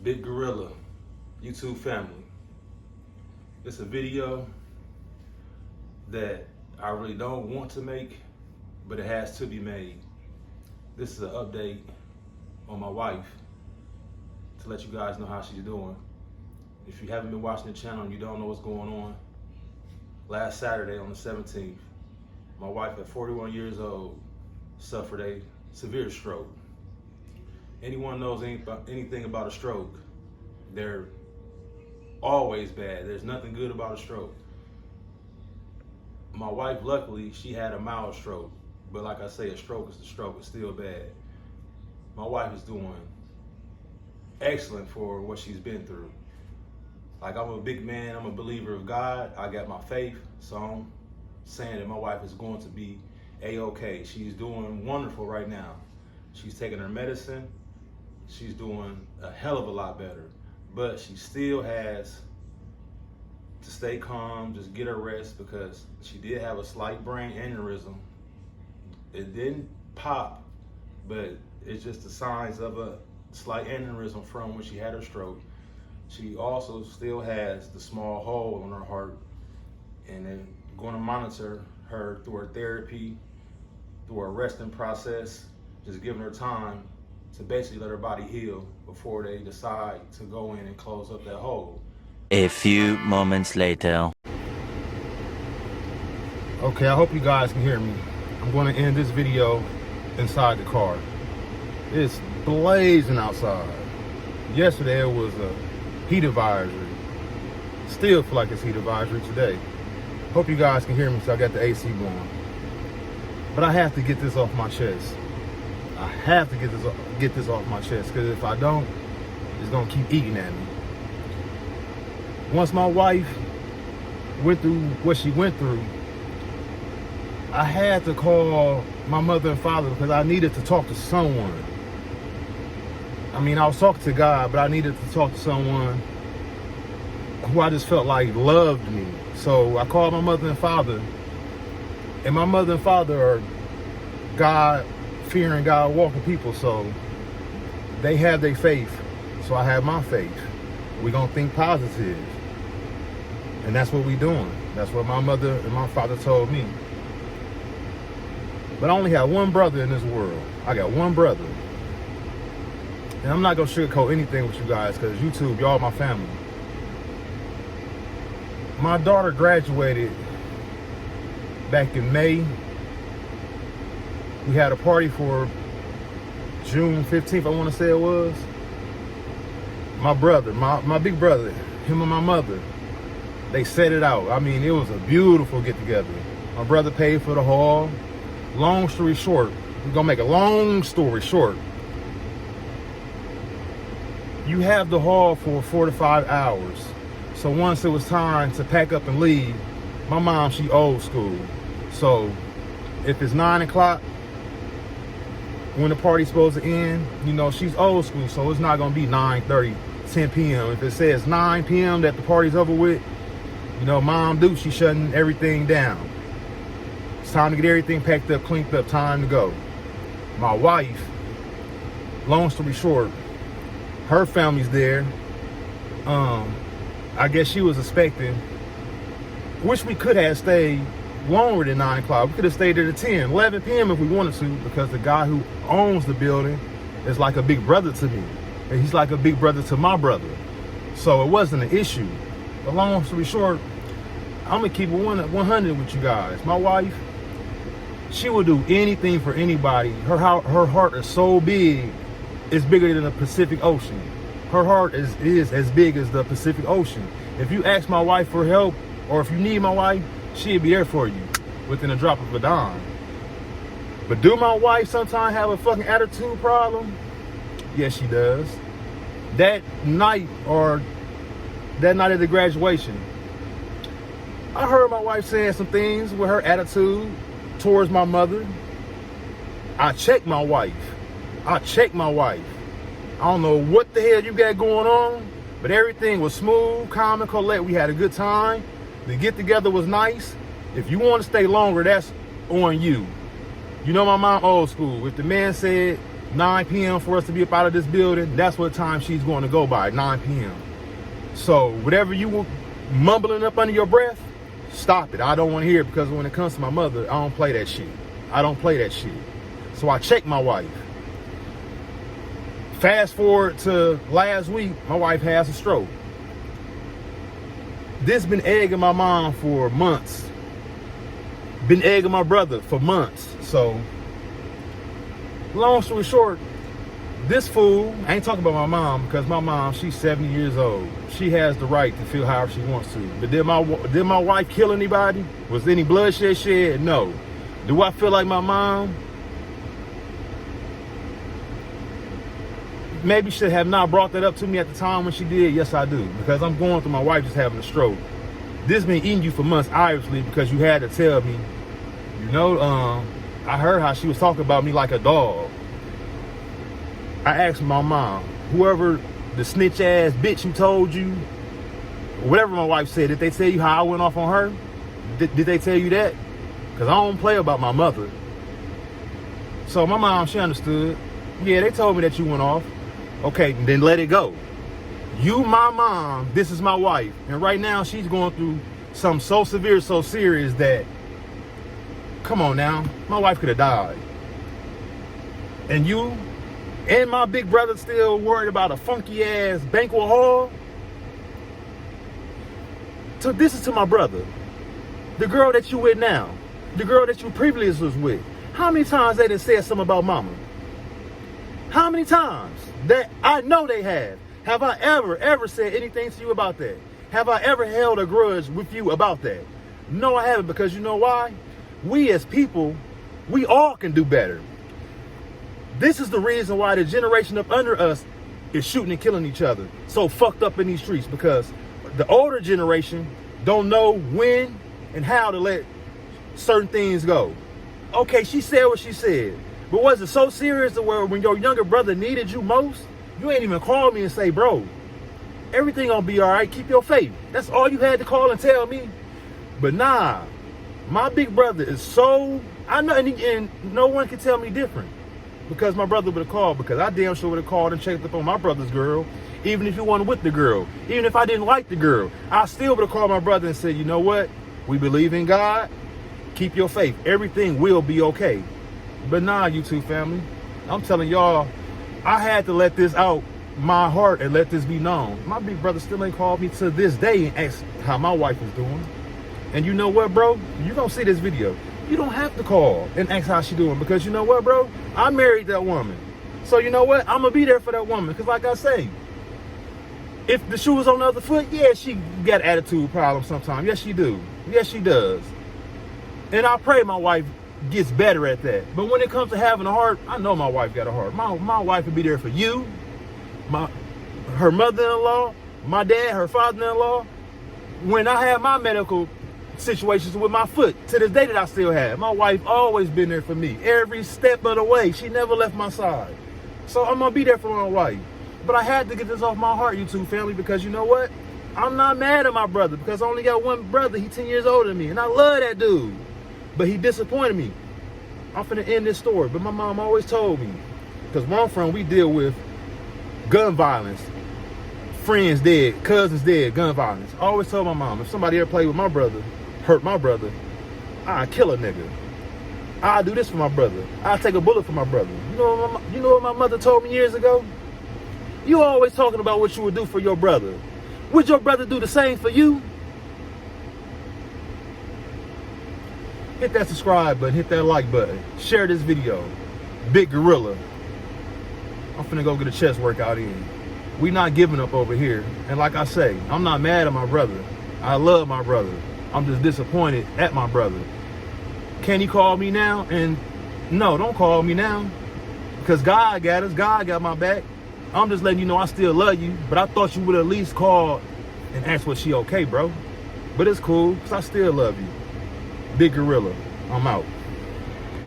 Big Gorilla YouTube family. It's a video that I really don't want to make, but it has to be made. This is an update on my wife to let you guys know how she's doing. If you haven't been watching the channel and you don't know what's going on, last Saturday on the 17th, my wife at 41 years old suffered a severe stroke. Anyone knows anything about a stroke, they're always bad. There's nothing good about a stroke. My wife, luckily, she had a mild stroke, but like I say, a stroke is a stroke. It's still bad. My wife is doing excellent for what she's been through. Like, I'm a big man, I'm a believer of God, I got my faith, so I'm saying that my wife is going to be A-okay. She's doing wonderful right now. She's taking her medicine, she's doing a hell of a lot better, but she still has to stay calm, just get her rest, because she did have a slight brain aneurysm. It didn't pop, but it's just the signs of a slight aneurysm from when she had her stroke. She also still has the small hole on her heart, and they're going to monitor her through her therapy, through her resting process, just giving her time to basically let her body heal before they decide to go in and close up that hole. A few moments later. Okay, I hope you guys can hear me. I'm going to end this video inside the car. It's blazing outside. Yesterday it was a heat advisory. Still feel like it's heat advisory today. Hope you guys can hear me, so I got the AC going. But I have to get this off my chest. I have to get this off my chest, because if I don't, it's gonna keep eating at me. Once my wife went through what she went through, I had to call my mother and father because I needed to talk to someone. I mean, I was talking to God, but I needed to talk to someone who I just felt like loved me. So I called my mother and father, and my mother and father are God-fearing, God-walking people, so they have their faith, so I have my faith. We're gonna think positive, and that's what we're doing. That's what my mother and my father told me. But I only have one brother in this world. I got one brother. And I'm not gonna sugarcoat anything with you guys, because YouTube, y'all my family. My daughter graduated back in May. We had a party for June 15th, I wanna say it was. My brother, my big brother, him and my mother, they set it out. I mean, it was a beautiful get together. My brother paid for the hall. Long story short, we're gonna make a long story short. You have the hall for 4 to 5 hours. So once it was time to pack up and leave, my mom, she old school. So if it's 9 o'clock when the party's supposed to end, you know, she's old school. So it's not gonna be 9:30, 10 p.m. If it says 9 p.m. that the party's over with, you know, Mom do, she's shutting everything down. It's time to get everything packed up, cleaned up, time to go. My wife, long story short, her family's there. I guess she was expecting, wish we could have stayed longer than 9 o'clock. We could have stayed there to 10, 11 p.m. if we wanted to, because the guy who owns the building is like a big brother to me. And he's like a big brother to my brother. So it wasn't an issue. But long story short, I'm gonna keep it 100 with you guys. My wife, she will do anything for anybody. Her heart is so big, it's bigger than the Pacific Ocean. Her heart is as big as the Pacific Ocean. If you ask my wife for help, or if you need my wife, she'll be there for you within a drop of a dime. But do my wife sometimes have a fucking attitude problem? Yes, she does. That night of the graduation, I heard my wife saying some things with her attitude towards my mother. I checked my wife. I don't know what the hell you got going on, but everything was smooth, calm, and collect. We had a good time. The get together was nice. If you want to stay longer, that's on you. You know my mom old school. If the man said 9 p.m. for us to be up out of this building. That's what time she's going to go by, 9 p.m. So whatever you were mumbling up under your breath, stop it. I don't want to hear it, because when it comes to my mother, I don't play that shit. I don't play that shit. So I checked my wife. Fast forward to last week, my wife has a stroke. This been egging my mom for months. Been egging my brother for months. So, long story short, this fool, I ain't talking about my mom, because my mom, she's 70 years old. She has the right to feel however she wants to. But did my wife kill anybody? Was any bloodshed shed? No. Do I feel like my mom maybe should have not brought that up to me at the time when she did? Yes, I do. Because I'm going through my wife just having a stroke. This been eating you for months, obviously, because you had to tell me. You know, I heard how she was talking about me like a dog. I asked my mom, whoever the snitch ass bitch who told you, whatever my wife said, did they tell you how I went off on her? Did they tell you that? Because I don't play about my mother. So my mom, she understood. Yeah, they told me that you went off. Okay, then let it go. You, my mom, this is my wife. And right now she's going through something so severe, so serious that, come on now, my wife could have died. And you and my big brother still worried about a funky ass banquet hall? So this is to my brother. The girl that you with now. The girl that you previously was with. How many times they done said something about mama? How many times? That I know they have. Have I ever said anything to you about that? Have I ever held a grudge with you about that? No, I haven't, because you know why? We as people, we all can do better. This is the reason why the generation up under us is shooting and killing each other. So fucked up in these streets, because the older generation don't know when and how to let certain things go. Okay, she said what she said. But was it so serious to where when your younger brother needed you most, you ain't even call me and say, bro, everything gonna be all right, keep your faith. That's all you had to call and tell me. But nah, my big brother is so, I know, and no one can tell me different, because my brother would have called, because I damn sure would have called and checked up on my brother's girl, even if he wasn't with the girl, even if I didn't like the girl. I still would have called my brother and said, you know what, we believe in God, keep your faith, everything will be okay. But nah, YouTube family, I'm telling y'all, I had to let this out my heart and let this be known. My big brother still ain't called me to this day and asked how my wife is doing. And you know what, bro? You gonna see this video. You don't have to call and ask how she doing, because you know what, bro? I married that woman. So you know what? I'm gonna be there for that woman, because like I say, if the shoe was on the other foot, yeah, she got attitude problems sometimes. Yes, she do. Yes, she does. And I pray my wife gets better at that. But when it comes to having a heart, I know my wife got a heart. My wife will be there for you, her mother-in-law, my dad, her father-in-law. When I have my medical situations with my foot, to this day that I still have, my wife always been there for me. Every step of the way, she never left my side. So I'm gonna be there for my wife. But I had to get this off my heart, YouTube family, because you know what? I'm not mad at my brother, because I only got one brother. He's 10 years older than me, and I love that dude. But he disappointed me. I'm finna end this story. But my mom always told me, because where I'm from, we deal with gun violence. Friends dead, cousins dead, gun violence. I always told my mom, if somebody ever played with my brother, hurt my brother, I'd kill a nigga. I'd do this for my brother. I'd take a bullet for my brother. You know what my mother told me years ago? You always talking about what you would do for your brother. Would your brother do the same for you? Hit that subscribe button, hit that like button, share this video. Big Gorilla. I'm finna go get a chest workout in. We not giving up over here. And like I say, I'm not mad at my brother. I love my brother. I'm just disappointed at my brother. Can he call me now? And no, don't call me now. Because God got us, God got my back. I'm just letting you know I still love you, but I thought you would at least call and ask was she okay, bro. But it's cool, because I still love you. Big Gorilla, I'm out.